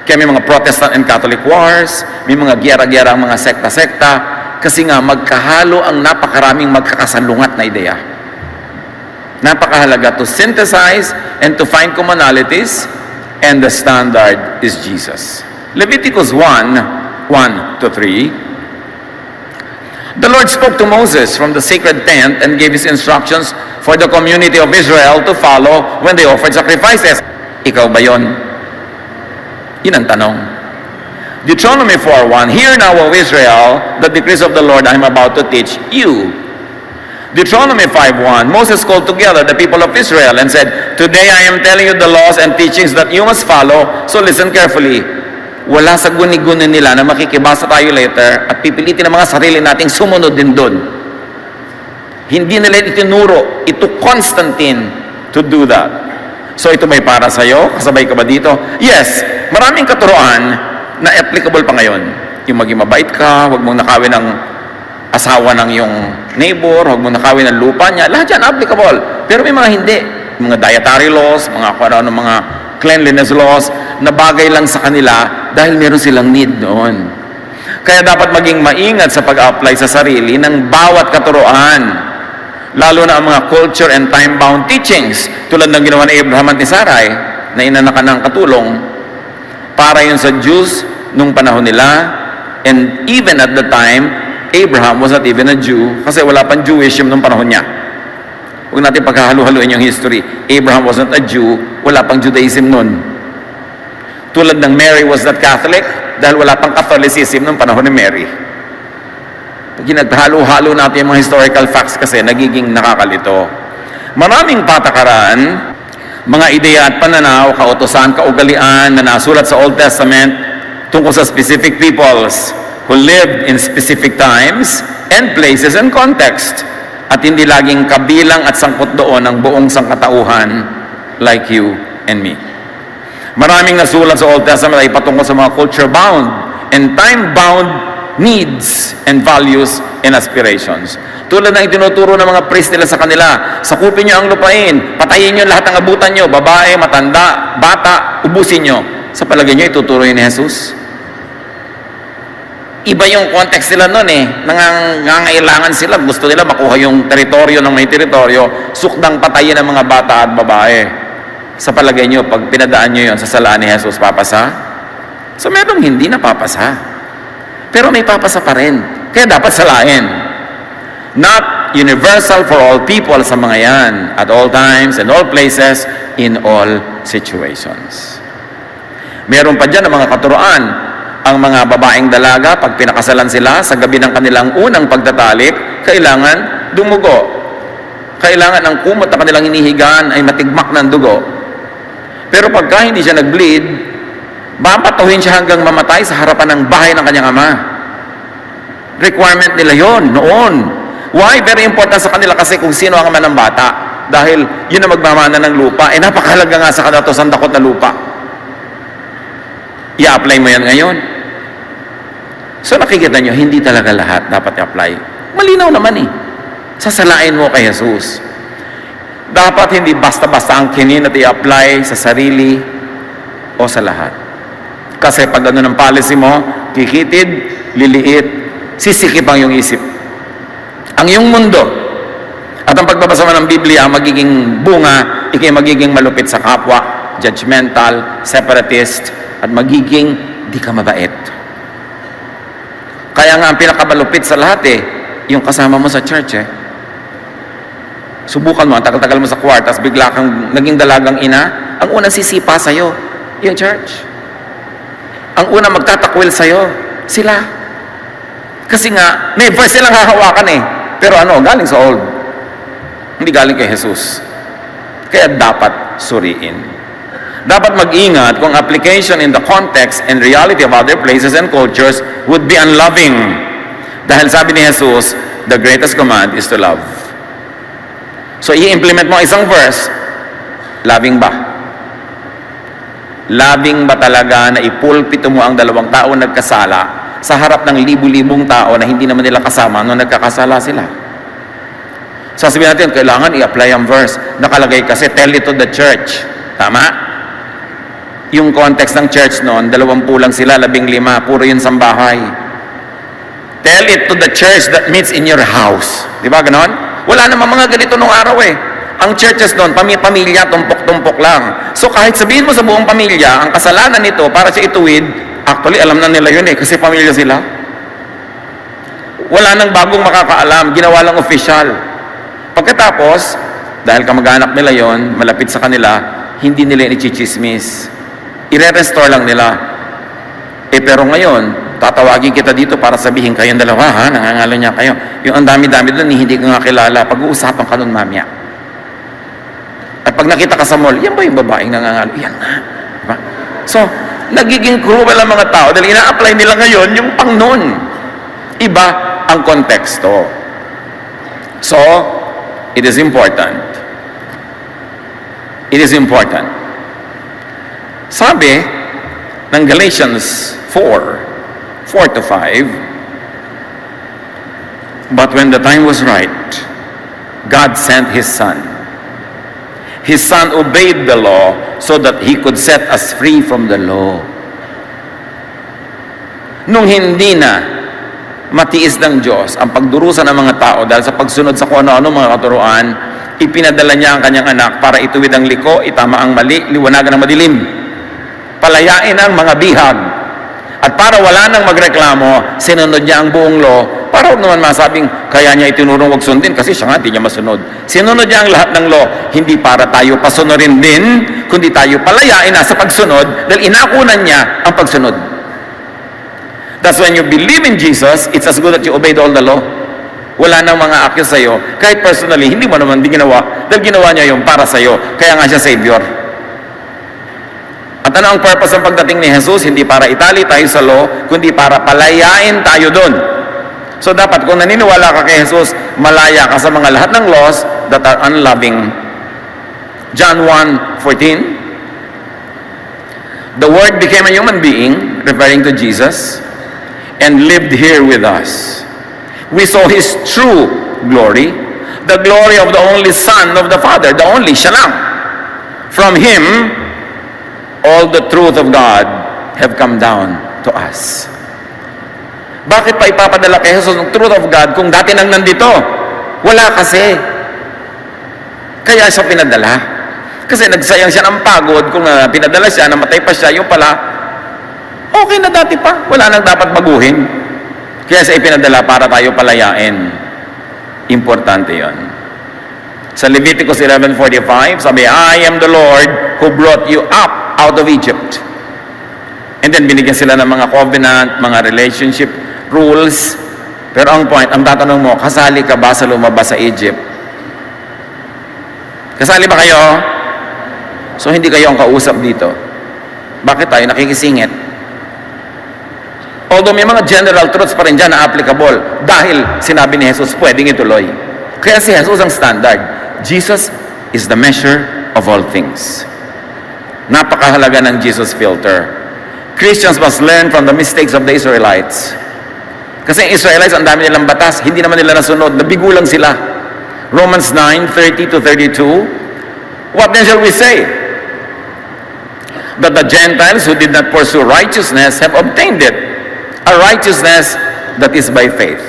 Kaya may mga Protestant and Catholic wars, may mga giyera-giyera ang mga sekta-sekta, kasi nga magkahalo ang napakaraming magkakasalungat na ideya. Napakahalaga to synthesize and to find commonalities, and the standard is Jesus. Leviticus 1:1-3. The Lord spoke to Moses from the sacred tent and gave his instructions for the community of Israel to follow when they offered sacrifices. Ikaw ba yon? Yun ang tanong. Deuteronomy 4:1, Hear now, O Israel, the decrees of the Lord I am about to teach you. Deuteronomy 5:1, Moses called together the people of Israel and said, Today I am telling you the laws and teachings that you must follow, so listen carefully. Wala sa guni-guni nila na makikibasa tayo later at pipilitin ang mga sarili nating sumunod din doon. Hindi nila itinuro. Ito Constantine to do that. So ito may para sa'yo? Kasabay ka ba dito? Yes, maraming katuroan na applicable pa ngayon. Yung maging mabait ka, huwag mong nakawin ng asawa ng iyong neighbor, huwag mong nakawin ng lupa niya. Lahat yan applicable. Pero may mga hindi. Mga dietary laws, mga mga cleanliness laws, na bagay lang sa kanila dahil meron silang need doon. Kaya dapat maging maingat sa pag-apply sa sarili ng bawat katuroan. Lalo na ang mga culture and time-bound teachings, tulad ng ginawa ni Abraham at ni Sarai, na inanakan ng katulong, para yun sa Jews nung panahon nila, and even at the time, Abraham was not even a Jew, kasi wala pang Jewishism nung panahon niya. Huwag natin paghahalu-haluin yung history. Abraham was not a Jew, wala pang Judaism nun. Tulad ng Mary was not Catholic, dahil wala pang Catholicism nung panahon ni Mary. Pag halo-halo natin yung mga historical facts kasi, nagiging nakakalito. Maraming patakaran, mga ideya at pananaw, kautusan, kaugalian na nasulat sa Old Testament tungkol sa specific peoples who lived in specific times and places and context, at hindi laging kabilang at sangkot doon ang buong sangkatauhan like you and me. Maraming nasulat sa Old Testament ay patungkol sa mga culture-bound and time-bound needs and values and aspirations. Tulad ng itinuturo ng mga priest nila sa kanila, sakupin nyo ang lupain, patayin nyo lahat ng abutan nyo, babae, matanda, bata, ubusin nyo. Sa palagay nyo, ituturo yun ni Jesus? Iba yung context nila nun eh. Nangangailangan sila, gusto nila makuha yung teritoryo ng may teritoryo, sukdang patayin ng mga bata at babae. Sa palagay nyo, pag pinadaan nyo yun sa salaan ni Jesus, papasa? So merong hindi na papasa. Pero may papasa pa rin. Kaya dapat salain. Not universal for all people sa mga yan, at all times, and all places, in all situations. Meron pa dyan ang mga katuroan. Ang mga babaeng dalaga, pag pinakasalan sila, sa gabi ng kanilang unang pagtatalik, kailangan dumugo. Kailangan ang kumot na kanilang inihigaan ay matigmak ng dugo. Pero pagka hindi siya nag-bleed, babatuhin siya hanggang mamatay sa harapan ng bahay ng kanyang ama. Requirement nila yon noon. Why? Very important sa kanila kasi kung sino ang ama ng bata. Dahil yun ang magmamana ng lupa. Eh napakahalaga nga sa kanila to, sandakot na lupa. I-apply mo yan ngayon. So nakikita nyo, hindi talaga lahat dapat i-apply. Malinaw naman eh. Sasalain mo kay Jesus. Dapat hindi basta-basta ang kinin at i-apply sa sarili o sa lahat. Kasi pag ano ng policy mo, kikitid, liliit, sisikip ang iyong isip. Ang iyong mundo. At ang pagbabasa mo ng Biblia, magiging bunga, ikay magiging malupit sa kapwa, judgmental, separatist, at magiging di ka mabait. Kaya nga ang pinakamalupit sa lahat yung kasama mo sa church Subukan mo, ang tagal-tagal mo sa kwartas, bigla kang naging dalagang ina, ang unang sisipa sa'yo, yung church. Ang unang magtatakwil sa'yo, sila. Kasi nga, may verse silang hahawakan Pero galing sa old. Hindi galing kay Jesus. Kaya dapat suriin. Dapat mag-ingat kung application in the context and reality of other places and cultures would be unloving. Dahil sabi ni Jesus, the greatest command is to love. So, i-implement mo isang verse, loving ba? Loving ba talaga na ipulpito mo ang dalawang tao nagkasala sa harap ng libu-libong tao na hindi naman nila kasama nung nagkakasala sila? Sasabihin natin, kailangan i-apply ang verse. Nakalagay kasi, tell it to the church. Tama? Yung context ng church noon, 20 lang sila, 15, puro yun sambahay. Tell it to the church that meets in your house. Di ba ganon? Wala namang mga ganito nung araw Ang churches doon, pamilya, tumpok-tumpok lang. So kahit sabihin mo sa buong pamilya, ang kasalanan nito para siya ituwid, actually alam na nila yun kasi pamilya sila. Wala nang bagong makakaalam, ginawa lang official. Pagkatapos, dahil kamag-anak nila yon, malapit sa kanila, hindi nila ichichismis. Ire-restore lang nila. Pero ngayon, tatawagin kita dito para sabihin kayong dalawa, nangangalo niya kayo. Yung ang dami-dami doon, hindi ka nga kilala. Pag-uusapan ka nun mamaya. At pag nakita ka sa mall, yan ba yung babaeng nangangalo? Yan nga. Diba? So, nagiging cruel ang mga tao dahil ina-apply nila ngayon yung pang noon. Iba ang konteksto. So, it is important. It is important. Sabi ng Galatians 4:4-5, but when the time was right, God sent His Son. His Son obeyed the law so that He could set us free from the law. Nung hindi na matiis ng Diyos ang pagdurusa ng mga tao dahil sa pagsunod sa kung ano-ano mga katuruan, ipinadala niya ang kanyang anak para ituwid ang liko, itama ang mali, liwanagan ang madilim, palayain ang mga bihag. At para wala nang magreklamo, sinunod niya ang buong law, para huwag naman masabing kaya niya itinurong huwag sundin kasi siya nga hindi niya masunod. Sinunod niya ang lahat ng law, hindi para tayo pasunurin din, kundi tayo palayain na sa pagsunod dahil inakunan niya ang pagsunod. That's when you believe in Jesus, it's as good that you obeyed all the law. Wala nang mga accuse sa'yo, kahit personally, hindi mo naman di ginawa, dahil ginawa niya yung para sa'yo, kaya nga siya Savior. At ano ang purpose ng pagdating ni Jesus? Hindi para itali tayo sa law, kundi para palayain tayo doon. So dapat kung naniniwala ka kay Jesus, malaya ka sa mga lahat ng laws that are unloving. John 1:14, the Word became a human being, referring to Jesus, and lived here with us. We saw His true glory, the glory of the only Son of the Father, the only, siya lang. From Him, all the truth of God have come down to us. Bakit pa ipapadala kay Jesus ng truth of God kung dati nang nandito? Wala kasi. Kaya siya pinadala. Kasi nagsayang siya ng pagod kung pinadala siya, namatay pa siya, yung pala, okay na dati pa. Wala nang dapat baguhin. Kaya siya ipinadala para tayo palayain. Importante yon. Sa Leviticus 11:45, sabi, I am the Lord who brought you up out of Egypt. And then binigyan sila ng mga covenant, mga relationship rules. Pero ang point, ang tatanong mo, kasali ka ba sa lumabas sa Egypt? Kasali ba kayo? So hindi kayo ang kausap dito. Bakit tayo nakikisingit? Although may mga general truths pa rin dyan na applicable dahil sinabi ni Jesus, pwedeng ituloy. Kaya si Jesus ang standard. Jesus is the measure of all things. Napakahalaga ng Jesus filter. Christians must learn from the mistakes of the Israelites. Kasi yung Israelites, ang dami nilang batas, hindi naman nila nasunod, nabigo lang sila. Romans 9:30-32, what then shall we say? That the Gentiles who did not pursue righteousness have obtained it, a righteousness that is by faith.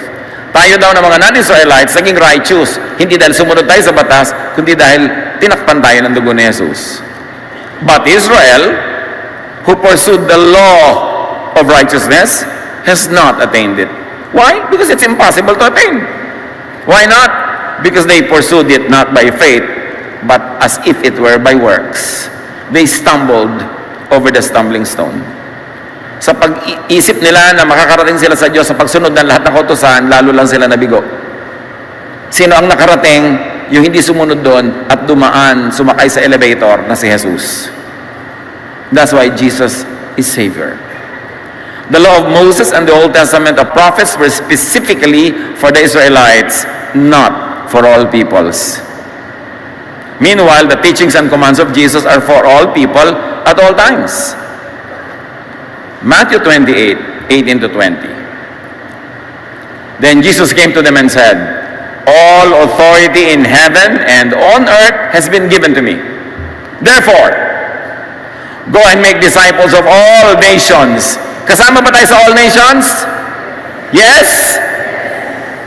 Tayo daw ng mga non-Israelites naging righteous, hindi dahil sumunod tayo sa batas, kundi dahil tinakpan tayo ng dugo ni Jesus. But Israel, who pursued the law of righteousness, has not attained it. Why? Because it's impossible to attain. Why not? Because they pursued it not by faith, but as if it were by works. They stumbled over the stumbling stone. Sa pag-isip nila na makakarating sila sa Diyos sa pagsunod ng lahat ng kautusan, lalo lang sila nabigo. Sino ang nakarating? Yung hindi sumunod doon at dumaan, sumakay sa elevator na si Jesus. That's why Jesus is Savior. The law of Moses and the Old Testament of prophets were specifically for the Israelites, not for all peoples. Meanwhile, the teachings and commands of Jesus are for all people at all times. Matthew 28, 18 to 20. Then Jesus came to them and said, all authority in heaven and on earth has been given to me. Therefore, go and make disciples of all nations. Kasama ba tayo sa all nations? Yes?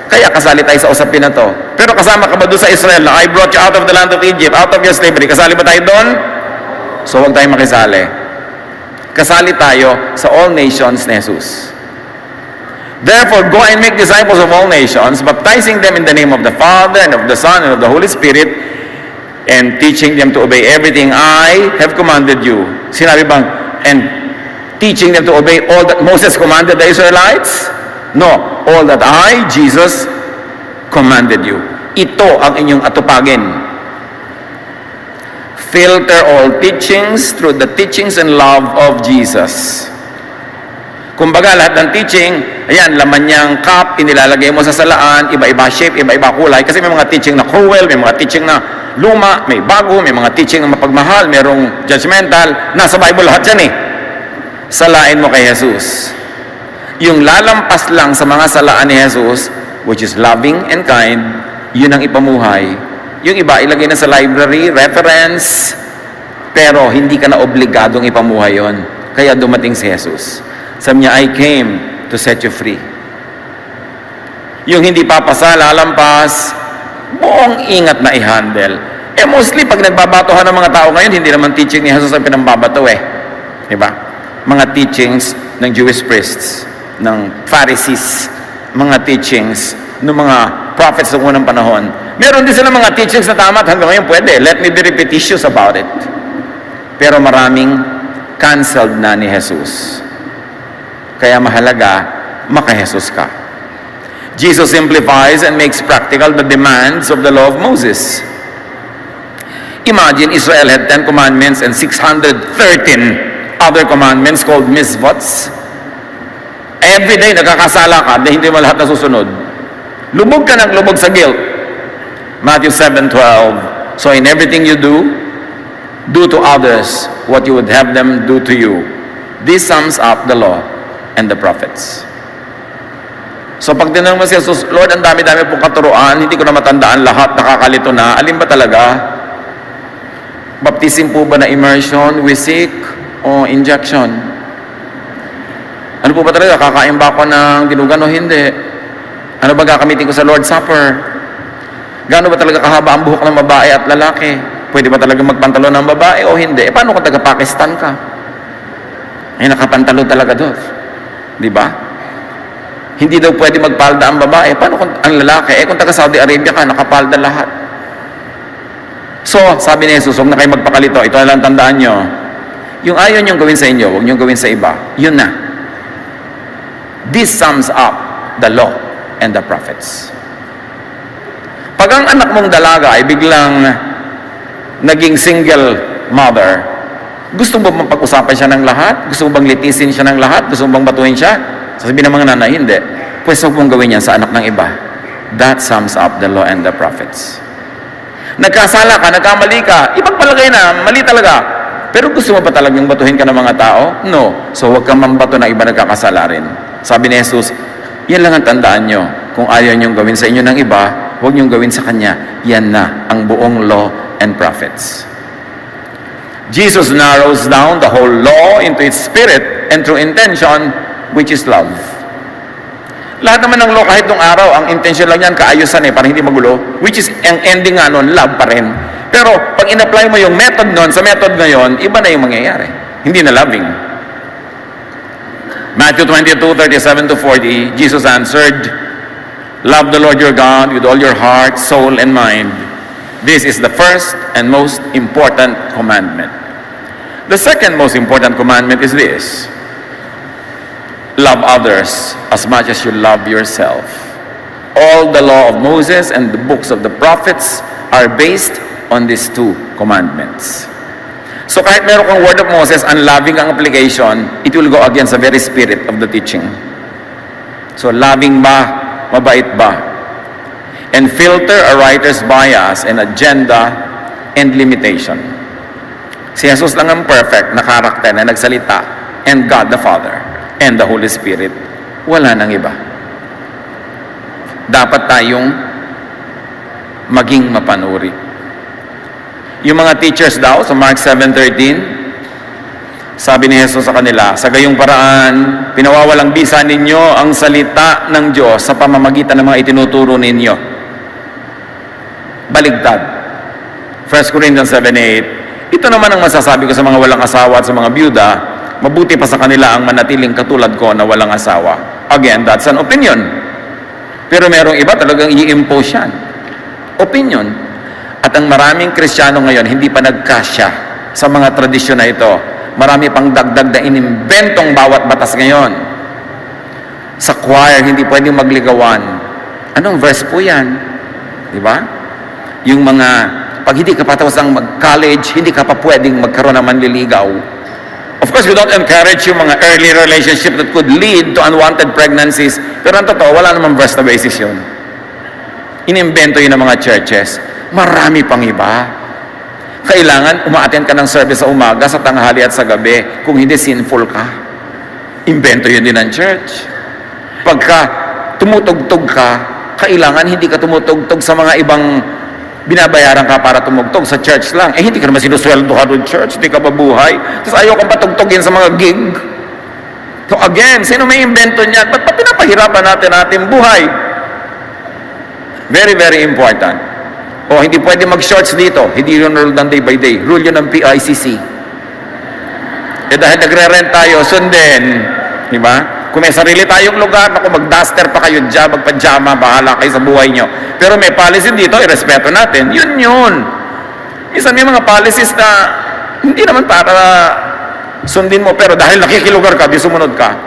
Kaya kasali tayo sa usapin na to. Pero kasama ka ba doon sa Israel na I brought you out of the land of Egypt, out of your slavery? Kasali ba tayo doon? So huwag tayong makisali. Kasali tayo sa all nations ni Jesus. Therefore, go and make disciples of all nations, baptizing them in the name of the Father and of the Son and of the Holy Spirit, and teaching them to obey everything I have commanded you. Sinabi bang, and teaching them to obey all that Moses commanded the Israelites? No, all that I, Jesus, commanded you. Ito ang inyong atupagin. Filter all teachings through the teachings and love of Jesus. Kumbaga, lahat ng teaching, ayan, laman niyang cup, inilalagay mo sa salaan, iba-iba shape, iba-iba kulay. Kasi may mga teaching na cruel, may mga teaching na luma, may bago, may mga teaching na mapagmahal, mayroong judgmental. Nasa Bible lahat yan eh. Salain mo kay Jesus. Yung lalampas lang sa mga salaan ni Jesus, which is loving and kind, yun ang ipamuhay. Yung iba, ilagay na sa library, reference, pero hindi ka na obligadong ipamuhay yon. Kaya dumating si Jesus. Sabi niya, I came to set you free. Yung hindi papasa, lalampas, buong ingat na i-handle. Mostly, pag nagbabatohan ng mga tao ngayon, hindi naman teaching ni Jesus ang pinambabato eh. Diba? Mga teachings ng Jewish priests, ng Pharisees, mga teachings ng mga prophets ng unang panahon. Meron din sila mga teachings na tama at hanggang ngayon pwede. Let me be repetitious about it. Pero maraming canceled na ni Jesus. Kaya mahalaga, maka-Jesus ka. Jesus simplifies and makes practical the demands of the law of Moses. Imagine Israel had 10 commandments and 613 other commandments called mitzvots. Every day nagkakasala ka dahil hindi mo lahat nasusunod. Lubog ka ng lubog sa guilt. Matthew 7:12. So in everything you do to others what you would have them do to you. This sums up the law and the prophets. So pag tinanong mo si Jesus, Lord, ang dami-dami pong katuruan, hindi ko na matandaan lahat, nakakalito na. Alin ba talaga? Baptism po ba na immersion, wisik, o injection? Ano po ba talaga? Kakain ba ako ng dinugan o hindi? Ano ba gagamitin ko sa Lord's Supper? Gaano ba talaga kahaba ang buhok ng babae at lalaki? Pwede ba talaga magpantalon ng babae o hindi? Paano kung taga-Pakistan ka? Nakapantalon talaga doon. Di ba? Hindi daw pwede magpalda ang babae. Paano kung ang lalaki? Kung taga Saudi Arabia ka, nakapalda lahat. So, sabi ni Jesus, huwag na kayo magpakalito. Ito na lang tandaan nyo. Yung ayaw nyong gawin sa inyo, huwag nyong gawin sa iba. Yun na. This sums up the law and the prophets. Pag ang anak mong dalaga ay biglang naging single mother, gusto mo bang pag-usapan siya ng lahat? Gusto mo bang litisin siya ng lahat? Gusto mo bang batuhin siya? Sasabihin ng mga nanay, hindi. Pwes huwag mong gawin yan sa anak ng iba. That sums up the law and the prophets. Nagkasala ka, nagkamali ka, ipagpalagay na, mali talaga. Pero gusto mo ba talagang batuhin ka ng mga tao? No. So huwag kang mambato na iba nagkakasala rin. Sabi ni Jesus, yan lang ang tandaan nyo. Kung ayaw nyong gawin sa inyo ng iba, huwag nyong gawin sa kanya. Yan na ang buong law and prophets. Jesus narrows down the whole law into its spirit and true intention, which is love. Lahat naman ng law, kahit nung araw, ang intention lang yan, kaayusan para hindi magulo, which is, ang ending nga nun, love pa rin. Pero, pag in-apply mo yung method nun, sa method ngayon, iba na yung mangyayari. Hindi na loving. Matthew 22:37-40, Jesus answered, "Love the Lord your God with all your heart, soul, and mind. This is the first and most important commandment. The second most important commandment is this: love others as much as you love yourself. All the law of Moses and the books of the prophets are based on these two commandments." So kahit meron kang word of Moses, unloving ang application, it will go against the very spirit of the teaching. So loving ba? Mabait ba? And filter a writer's bias and agenda and limitation. Si Jesus lang ang perfect na karakter na nagsalita, and God the Father and the Holy Spirit. Wala nang iba. Dapat tayong maging mapanuri. Yung mga teachers daw sa Mark 7:13, sabi ni Jesus sa kanila, "Sa gayong paraan, pinawawalang bisa ninyo ang salita ng Diyos sa pamamagitan ng mga itinuturo ninyo." Baligtad. 1 Corinthians 7:8, "Ito naman ang masasabi ko sa mga walang asawa at sa mga byuda, mabuti pa sa kanila ang manatiling katulad ko na walang asawa." Again, that's an opinion. Pero merong iba talagang i-impose yan. Opinion. At ang maraming Kristiyano ngayon, hindi pa nagkasya sa mga tradisyon na ito. Marami pang dagdag na inimbentong bawat batas ngayon. Sa choir, hindi pwedeng magligawan. Anong verse po yan? Di ba? Yung mga, pag hindi ka pa tapos ng mag-college, hindi ka pa pwedeng magkaroon ng manliligaw. Of course, we don't encourage yung mga early relationship that could lead to unwanted pregnancies. Pero ang totoo, wala namang verse na basis yun. Inimbento yun ng mga churches. Marami pang iba. Kailangan umaattend ka ng service sa umaga, sa tanghali at sa gabi. Kung hindi, sinful ka. Imbento yun din ng church. Pagka tumutugtog ka, kailangan hindi ka tumutugtog sa mga ibang binabayaran ka para tumugtog sa church lang. Eh, hindi ka naman sinusweldohan ng church, hindi ka mabuhay. Tapos ayaw kang patugtogin sa mga gig. So again, sino may invento niyan? Ba't pa pinapahirapan natin buhay? Very, very important. O, hindi pwede mag-shorts dito. Hindi yun rule ng day by day. Rule yun ng PICC. Eh dahil nagre-rent tayo, sundin. Di ba? Kung may sarili tayong lugar, naku, mag-duster pa kayo dyan, mag-pajama, bahala kayo sa buhay nyo. Pero may policy dito, irespeto natin. Yun. Minsan may mga policies na hindi naman para sundin mo, pero dahil nakikilugar ka, di sumunod ka.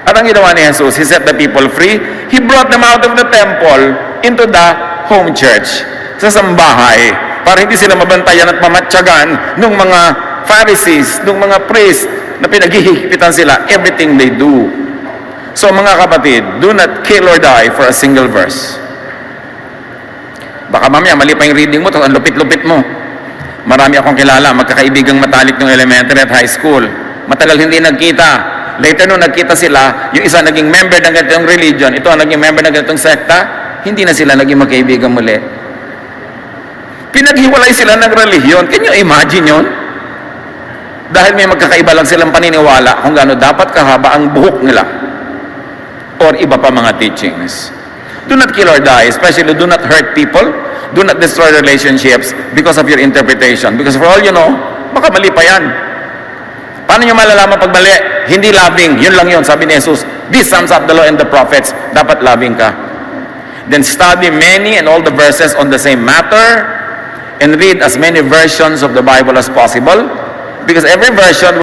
At ang ginawa ni Jesus, He set the people free. He brought them out of the temple into the home church. Sa sambahay, para hindi sila mabantayan at mamatyagan ng mga Pharisees, ng mga priests na pinaghihipitan sila everything they do. So mga kapatid, do not kill or die for a single verse. Baka mamaya mali pa yung reading mo, tapos ang lupit-lupit mo. Marami akong kilala, magkakaibigang matalik ng elementary at high school. Matagal hindi nagkita. Later nung nagkita sila, yung isa naging member ng ganitong religion, ito ang naging member ng ganitong sekta, hindi na sila naging magkaibigan muli. Pinaghiwalay sila ng relihiyon. Can you imagine yun? Dahil may magkakaiba lang silang paniniwala kung gaano dapat kahaba ang buhok nila. Or iba pa mga teachings. Do not kill or die, especially do not hurt people. Do not destroy relationships because of your interpretation. Because for all you know, baka mali pa yan. Paano nyo malalaman pag mali? Hindi loving. Yun lang yun, sabi ni Jesus. This sums up the law and the prophets. Dapat loving ka. Then study many and all the verses on the same matter and read as many versions of the Bible as possible because every version